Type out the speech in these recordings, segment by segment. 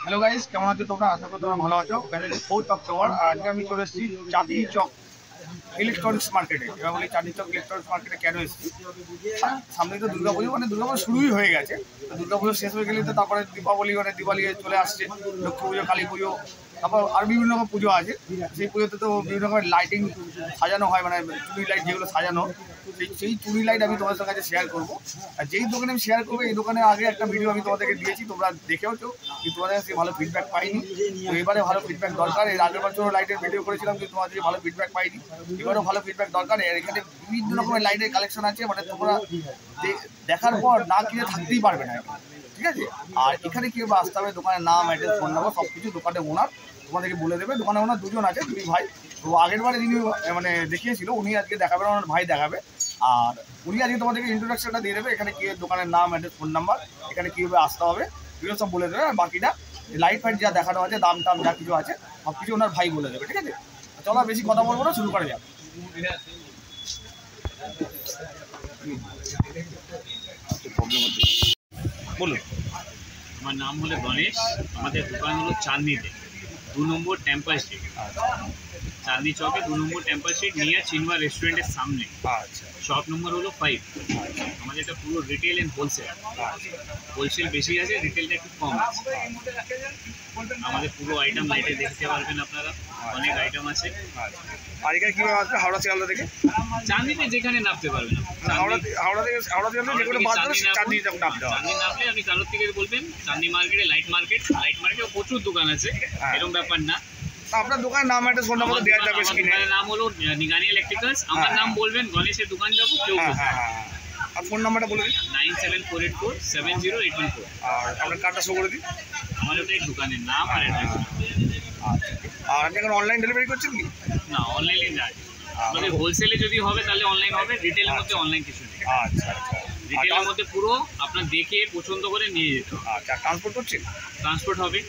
Hello guys, কেমন আছো তোমরা? আশা করি তোমরা ভালো আছো। ওখানে 4th অক্টোবর আজকে আমি চলে এসেছি চাঁদনি চক ইলেকট্রনিক্স মার্কেটে। এবার বলি চাঁদনি চক ইলেকট্রনিক্স মার্কেটে কেন এসেছি? সামনে তো দুর্গাপুজো, মানে দুর্গাপুজো শুরুই হয়ে গেছে। দুর্গাপুজো শেষ হয়ে গেলে তো তারপরে দীপাবলি, মানে দিওয়ালি চলে আসছে, লক্ষ্মী পুজো, কালী পুজো, তারপর আর বিভিন্ন রকম পুজো আছে। সেই পুজোতে তো বিভিন্ন রকমের লাইটিং সাজানো হয়, মানে চুরি লাইট যেগুলো সাজানো, সেই চুরি লাইট আমি তোমাদের কাছে শেয়ার করবো। আর যেই দোকানে আমি শেয়ার করবো, এই দোকানে আগে একটা ভিডিও আমি তোমাদেরকে দিয়েছি, তোমরা দেখেওছো, কিন্তু তোমাদের কাছে ভালো ফিডব্যাক পাইনি। তো এবারে ভালো ফিডব্যাক দরকার। এর আগের বছর লাইটের ভিডিও করেছিলাম, কিন্তু তোমাদের ভালো ফিডব্যাক পাইনি। এবারেও ভালো ফিডব্যাক দরকার। এখানে বিভিন্ন রকমের লাইটের কালেকশন আছে, মানে তোমরা দেখার পর না কিনে থাকতেই পারবে না, ঠিক আছে? আর এখানে কীভাবে আসতে হবে, দোকানের নাম, অ্যাড্রেস, ফোন নাম্বার সব কিছু দোকানের ওনার তোমাদেরকে বলে দেবে। দোকানের ওনার দুজন আছে, দুই ভাই। তো আগের বারে যিনি মানে দেখিয়েছিল, উনি আজকে দেখাবেন, ওনার ভাই দেখাবে। আর উনি আজকে তোমাদেরকে ইন্ট্রোডাকশনটা দিয়ে দেবে, এখানে কি দোকানের নাম, অ্যাড্রেস, ফোন নাম্বার, এখানে কীভাবে আসতে হবে এগুলো সব বলে দেবে। আর বাকিটা লাইট ফাইট যা দেখানো আছে, দাম টাম যা কিছু আছে সব কিছু ওনার ভাই বলে দেবে, ঠিক আছে? চলো বেশি কথা বলবো না, শুরু করা যাক। বলুন। আমার নাম হলো গণেশ। আমাদের দোকান হলো চাঁদনিতে 2 নম্বর টেম্পল স্ট্রিট। চাঁদনি চকে 2 নম্বর টেম্পল স্ট্রিট নিয়ে চিনওয়া রেস্টুরেন্টের সামনে। শপ নম্বর হলো 5। আমাদের এটা পুরো রিটেল এন্ড হোলসেল। হোলসেল বেশি আছে, রিটেলটা একটু কম আছে। আমাদের পুরো আইটেম লাইটে দেখতে পারবেন আপনারা, অনেক আইটেম আছে। আর এখানে কীভাবে আসবে? হাওড়া শিয়ালদা থেকে চাঁদনিতে যেখানে নামতে পারবেন, হাওড়া থেকে চাঁদনি নামলে আপনি কারোর থেকে বলবেন চাঁদনি মার্কেটে, লাইট মার্কেটে প্রচুর দোকান আছে, এরকম ব্যাপার না। আপনার দোকানের নাম, একটা ফোন নাম্বার দেওয়া যাবে স্ক্রিনে। দোকানের নাম হলো নিগানি ইলেকট্রিক্যালস। আমার নাম বলবেন, গণেশের দোকান যাবো, কেউ আর ফোন নাম্বারটা বলে দিন। 9748470814। আর আপনার কার্ডটা শো করে দিন। আমার ওটাই দোকানের নাম আর অ্যাড্রেস। আর আপনি এখন অনলাইন ডেলিভারি করছেন কি? না, অনলাইনে যায়। আমাদের হোলসেলে যদি হবে তাহলে অনলাইন হবে, রিটেলের মধ্যে অনলাইন কিছু নেই। আচ্ছা, রিটেলের মধ্যে পুরো আপনার দেখে পছন্দ করে নিয়ে যেতে হবে। আচ্ছা, ট্রান্সপোর্ট করছেন? ট্রান্সপোর্ট হবে।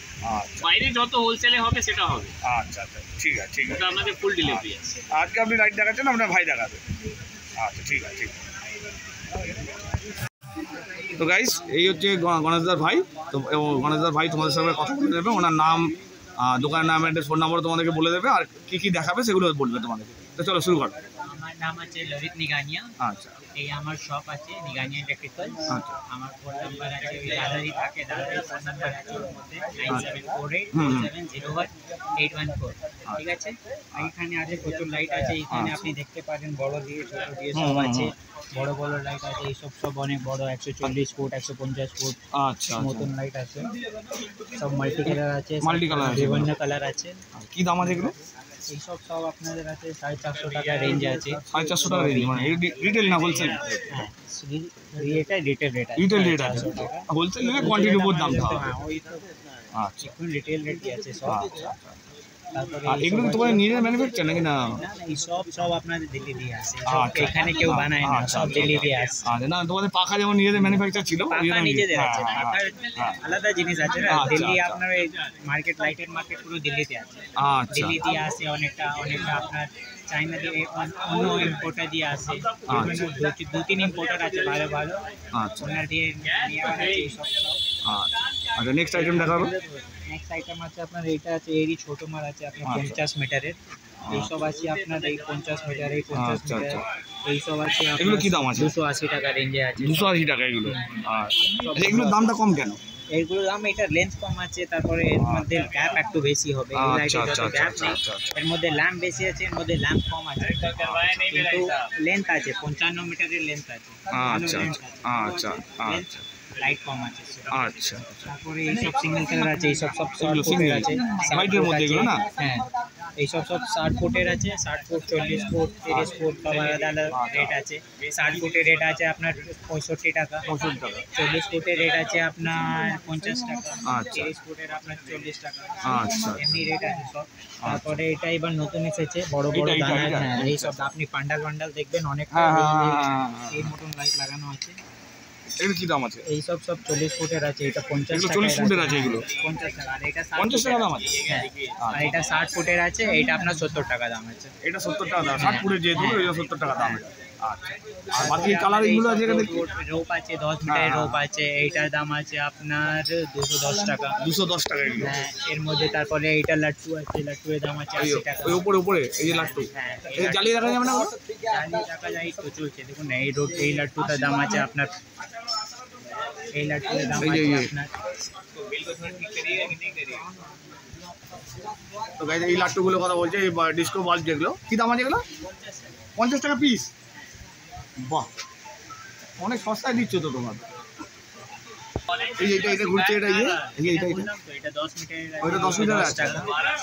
বাইরে যত হোলসেলে হবে সেটা হবে। আচ্ছা, ঠিক আছে। ওটা আপনাদের ফুল ডেলিভারি আছে। আজকে আপনি লাইট দেখাচ্ছেন, আপনার ভাই দেখাবে। আচ্ছা, ঠিক আছে। তো গাইস, এই হচ্ছে গণেশদার ভাই। তো গণেশদার ভাই তোমাদের সঙ্গে কথা বলে দেবে, ওনার নাম, দোকানের নাম, অ্যাড্রেস, ফোন নাম্বার তোমাদেরকে বলে দেবে, আর কী কী দেখাবে সেগুলো বলবে তোমাদেরকে। তো চলো শুরু করো। আমার নাম আছে ললিত নিগানিয়া। আচ্ছা। এই আমার শপ আছে নিগানিয়া ইলেকট্রিক্যাল। আচ্ছা। আমার ফোন নাম্বার আছে, ওই দাদারই থাকে, দাদারই ফোন নাম্বার আছে ওর মধ্যে 974847018114। ঠিক আছে? এখানে আছে প্রচুর লাইট আছে। এখানে আপনি দেখতে পারেন বড় দিয়ে, ছোট দিয়ে সব আছে। বড় বড় লাইট আছে, এইসব সব অনেক বড়, 140 ফুট, 150 ফুট মতন লাইট আছে। সব মাল্টি কালার আছে, বিভিন্ন কালার আছে। কি দাম আছে এগুলো? এইসব সব আপনাদের আছে 450 টাকা রেঞ্জে আছে। 450 টাকা রেঞ্জ, মানে রিটেল না হোলসেল? হ্যাঁ, এটা রিটেল রেট আছে। রিটেল রেট আছে, হোলসেল নিলে কোয়ান্টিটির উপর দাম হবে। হ্যাঁ, ওই তো। আচ্ছা, এখন রিটেল রেটই আছে সব। তারপরে আর এগুলো কি তোমার নিজের ম্যানুফ্যাকচার নাকি? না, এই সব আপনাদের দিল্লি দিয়ে আসে। এখানে কেউ বানায় না, সব দিল্লি দিয়ে আসে। আচ্ছা, না তোমাদের পাখা যেমন নিজেদের ম্যানুফ্যাকচার ছিল, পাখা নিজেদের আছে। পাখার আলাদা জিনিস আছে না। দিল্লি আপনার এই মার্কেট, লাইটের মার্কেট পুরো দিল্লিতে আছে। দিল্লি দিয়ে আসে অনেকটা আপনার চাইনা দিয়ে, অন্য ইম্পোর্টার দিয়ে আসে। 2-3 ইম্পোর্টার আছে ভালো ভালো। আচ্ছা, ওনার দিয়ে নিয়ে আসে এইসব। আচ্ছা, নেক্সট আইটেম দেখাবো। নেক্সট আইটেম আছে আপনার, এইটা আছে, এরই ছোট মাল আছে আপনার 50 মিটারের। এইসব আছে আপনার, এই 50 মিটার, এই 50 মিটার এইসব আছে। এগুলো কি দাম আছে? 280 টাকা রেঞ্জে আছে। 280 টাকা এগুলো? আচ্ছা, এগুলোর দামটা কম কেন? এইগুলোর দাম, এটা লেন্থ কম আছে, তারপরে এর মধ্যে গ্যাপ একটু বেশি হবে। এই লাইটের যত গ্যাপ নেই, এর মধ্যে ল্যাম্প বেশি আছে, এর মধ্যে ল্যাম্প কম আছে, কিন্তু লেন্থ আছে 55 মিটারের লেন্থ আছে। আচ্ছা, লাইট কম আছে। আচ্ছা, তারপরে এইসব সিঙ্গেল কালার আছে, এইসব সব 60 ফুটের আছে। লাইটের মধ্যে এগুলো না? হ্যাঁ, এইসব সব 60 ফুটের আছে। 60 ফুট, 40 ফুট, 30 ফুট সব আলাদা আলাদা রেট আছে। 60 ফুটের রেট আছে আপনার 65 টাকা। 40 ফুটের রেট আছে আপনার 50 টাকা। 30 ফুটের আপনার 40 টাকা। এমনি রেট আছে সব। তারপরে এটা এবার নতুন এসেছে, বড় বড় দানা। হ্যাঁ, এইসব আপনি পান্ডাল দেখবেন অনেক, এই মতন লাইট লাগানো আছে। এগুলো কি দাম আছে? এই সব 40 ফুটের আছে। এটা 50 টাকা। 40 ফুটের আছে এগুলো 50 টাকা। আর এটা 50 টাকা দাম আছে। হ্যাঁ, আর এটা 60 ফুটের আছে। এটা আপনার 70 টাকা দাম আছে। এটা 70 টাকা দাম। 60 ফুটের যেহেতু এটা 70 টাকা দাম। আচ্ছা আর বাকি কালার এগুলো আছে এখানে রোপ আছে 10 মিটারের রোপ আছে, এইটার দাম আছে আপনার 210 টাকা। 210 টাকা এগুলো। হ্যাঁ এর মধ্যে তারপরে এইটা লাট্টু আছে, লাট্টুয়ের দাম আছে 80 টাকা। ওই উপরে এই যে লাট্টু, হ্যাঁ এই জ্বালিয়ে রাখা যাবে না? জ্বালিয়ে রাখা যায় তো চলছে। দেখুন না এই লাট্টুটার দাম আছে আপনার, এই লাট্টুর দাম আছে আপনার। তো গাইজ এই লাট্টুগুলো কথা বলছে, এই ডিস্কো বাল্ব যেগুলো কি দাম আছে এগুলো? 50 টাকা পিস। বাহ অনেক সস্তায় দিচ্ছ তো তোমার। এই এটা ঘুরছে, এটা এটা 10 মিটারের, ওইটা 10 মিটার আছে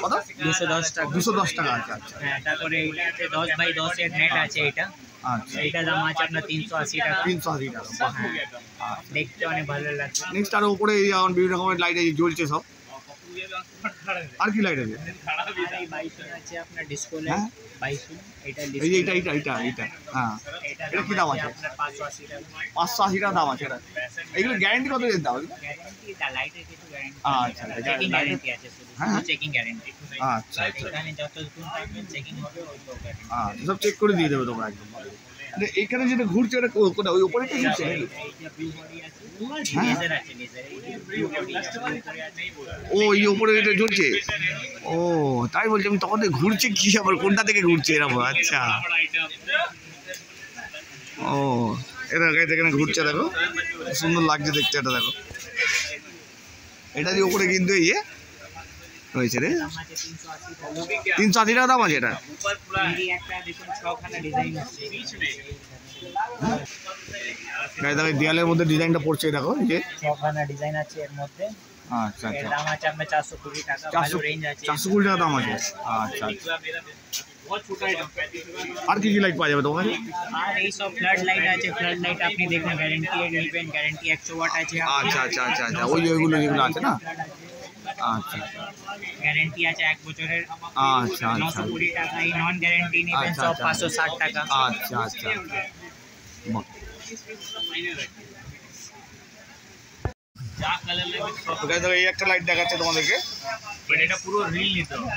কত? 210 টাকা। 210 টাকা আছে। আচ্ছা হ্যাঁ তারপরে এইটা আছে 10 বাই 10 এর নেট আছে এটা। আচ্ছা এইটার দাম আছে আপনার 380 টাকা। 380 টাকা। বাহ হ্যাঁ দেখতে অনেক ভালো লাগছে। নেক্সট আর উপরে এই যেমন বিভিন্ন রকমের লাইট আছে জ্বলছে সব। আর কি লাইট আছে? এই বাইসন আছে আপনার ডিসকো হ্যাঁ লাইট, বাইসন এটা এই যে এটা হ্যাঁ এটা কি দাম আছে? আপনার 580 টাকা। 580 টাকা দাম আছে এটা। এগুলো গ্যারান্টি কত দিন দাও? গ্যারান্টি দা লাইটের কিছু গ্যারান্টি আচ্ছা চেকিং গ্যারান্টি আছে শুধু, হ্যাঁ চেকিং গ্যারান্টি। আচ্ছা আচ্ছা এখানে যতক্ষণ থাকবেন চেকিং হবে ওই তো গ্যারান্টি। আচ্ছা সব চেক করে দিয়ে দেবে তোমরা একদম। এইখানে যেটা ঘুরছে এটা কোথায়? ওই উপরে কি ঘুরছে? এইটা ব্লু বডি আছে, লেজার আছে, লেজার এই ব্লু বডি আছে উপরে আছে। ও এই উপরে এটা ঝুলছে। ও তাই বলছি আমি, তখন ঘুরছে কি আবার কোনটা থেকে ঘুরছে এরকম? আচ্ছা ও এটা এখানে ঘুরছে, দেখো সুন্দর লাগছে দেখতে। এটা দেখো এটা যে উপরে কিন্তু ইয়ে হয়েছে রে, দাম আছে 380 টাকা। 380 টাকা দাম আছে এটা। এই একটা দেখুন ছখানা ডিজাইন আছে। গায়ে দেখো দেয়ালের মধ্যে ডিজাইনটা পড়ছে, দেখো এই যে ছখানা ডিজাইন আছে এর মধ্যে। আচ্ছা এর আচ্ছা দাম আছে আপনার 420 টাকা, ভালো রেঞ্জ আছে। 420 টাকা দাম আছে। আচ্ছা আচ্ছা আর কি লাইট পাওয়া যাবে তোমার কাছে? আর এই সব ফ্লাড লাইট আছে, ফ্লাড লাইট আপনি দেখুন গ্যারান্টি নেবেন, গ্যারান্টি 100 ওয়াট আছে। আচ্ছা আচ্ছা আচ্ছা আচ্ছা ওইগুলো যেগুলো আছে না, আচ্ছা গ্যারান্টি আছে 1 বছরের। আচ্ছা আচ্ছা 920 টাকা। এই নন গ্যারান্টি নেবেন আচ্ছা, সব আচ্ছা। 560 টাকা। আচ্ছা আচ্ছা বাহ। তো guys, দেখো এই একটা লাইট দেখাচ্ছে তোমাদেরকে, এটা পুরো রিল নিতে হবে,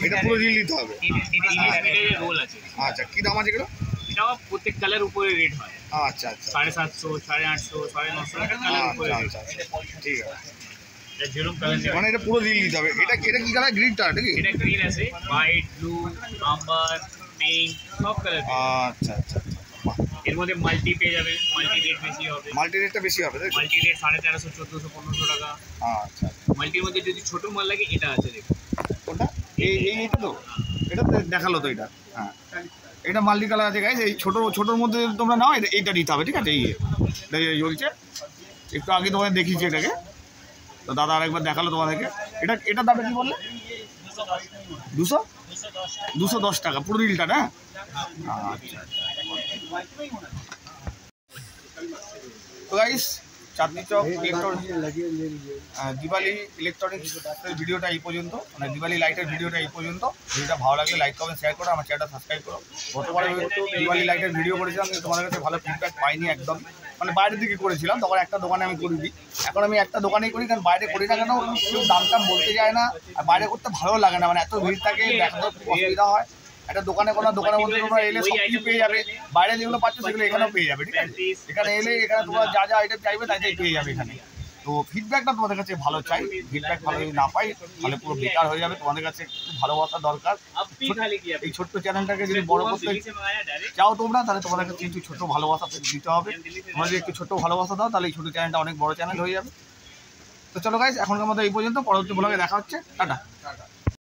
এটা পুরো রিল নিতে হবে। 30 মিটারের রোল আছে। আচ্ছা কি দাম আছে এগুলো? এটাও প্রত্যেক কালার উপরে রেট হয়, আচ্ছা আচ্ছা 750, 850, 950 টাকা কালার উপরে রেট। আচ্ছা আচ্ছা ঠিক আছে। এটা যেরকম কালার মানে এটা পুরো রিল নিতে হবে। এটা কি কালার? গ্রিনটা নাকি? এটা গ্রিন আছে, হোয়াইট, ব্লু, আম্বার, পিঙ্ক, সব কালার। আচ্ছা আচ্ছা বাহ। এর মধ্যে মাল্টি পেয়ে যাবে, মাল্টি রেট বেশি হবে। মাল্টি রেটটা বেশি হবে তাই তো? মাল্টি রেট 1350, 1400, 1500 টাকা। আচ্ছা মাল্টির মধ্যে যদি ছোট মাল লাগে এটা আছে দেখুন। কোনটা? এইটা তো, এটা তো দেখালো তো এটা। হ্যাঁ এটা মাল্টি কালার আছে গাইজ। এই ছোটোর মধ্যে তোমরা নাও, এইটা নিতে হবে ঠিক আছে। এটা চলছে, একটু আগে তোমাদের দেখিয়েছি এটাকে, তো দাদা আরেকবার দেখালো তোমাদেরকে। এটার দামটা কি বললে? 210 টাকা পুরো রিলটা না? আচ্ছা তো গাইস চাঁদনি চক দিওয়ালি ইলেকট্রনিক্সের ভিডিওটা এই পর্যন্ত, মানে দিওয়ালি লাইটের ভিডিওটা এই পর্যন্ত। ভিডিওটা ভালো লাগলে লাইক কমেন্ট শেয়ার করো, আমার চ্যানেলটা সাবস্ক্রাইব করো। গতবারে দিওয়ালি লাইটের ভিডিও করেছিলাম কিন্তু তোমাদের কাছে ভালো ফিডব্যাক পাইনি একদম, মানে বাইরের দিকে করেছিলাম, তখন একটা দোকানে আমি করে দিই। এখন আমি একটা দোকানেই করি, কারণ বাইরে করি না কেন কেউ দাম টাম বলতে যায় না, আর বাইরে করতে ভালো লাগে না, মানে এত ভিড় থাকে, দেখাতে অসুবিধা হয়। একটা দোকানের মধ্যে তোমরা এলে সব কিছু পেয়ে যাবে, বাইরে যেগুলো পাচ্ছ সেগুলো এখানেও পেয়ে যাবে ঠিক আছে। এখানে এলে এখানে তোমরা যা আইটেম চাইবে তাই পেয়ে যাবে এখানে। তো ফিডব্যাকটা তোমাদের কাছে ভালো চাই, ফিডব্যাক ভালো যদি না পাই তাহলে পুরো বেকার হয়ে যাবে। তোমাদের কাছে একটু ভালোবাসা দরকার। এই ছোট্ট চ্যানেলটাকে যদি বড় করতে চাও তোমরা, তাহলে তোমাদের কাছে একটু ছোট্ট ভালোবাসা দিতে হবে। তোমরা যদি একটু ছোট্ট ভালোবাসা দাও তাহলে এই ছোটো চ্যানেলটা অনেক বড় চ্যানেল হয়ে যাবে। তো চলো গাইস এখনকার মতো এই পর্যন্ত, পরবর্তী ব্লগে দেখা হচ্ছে, টাটা।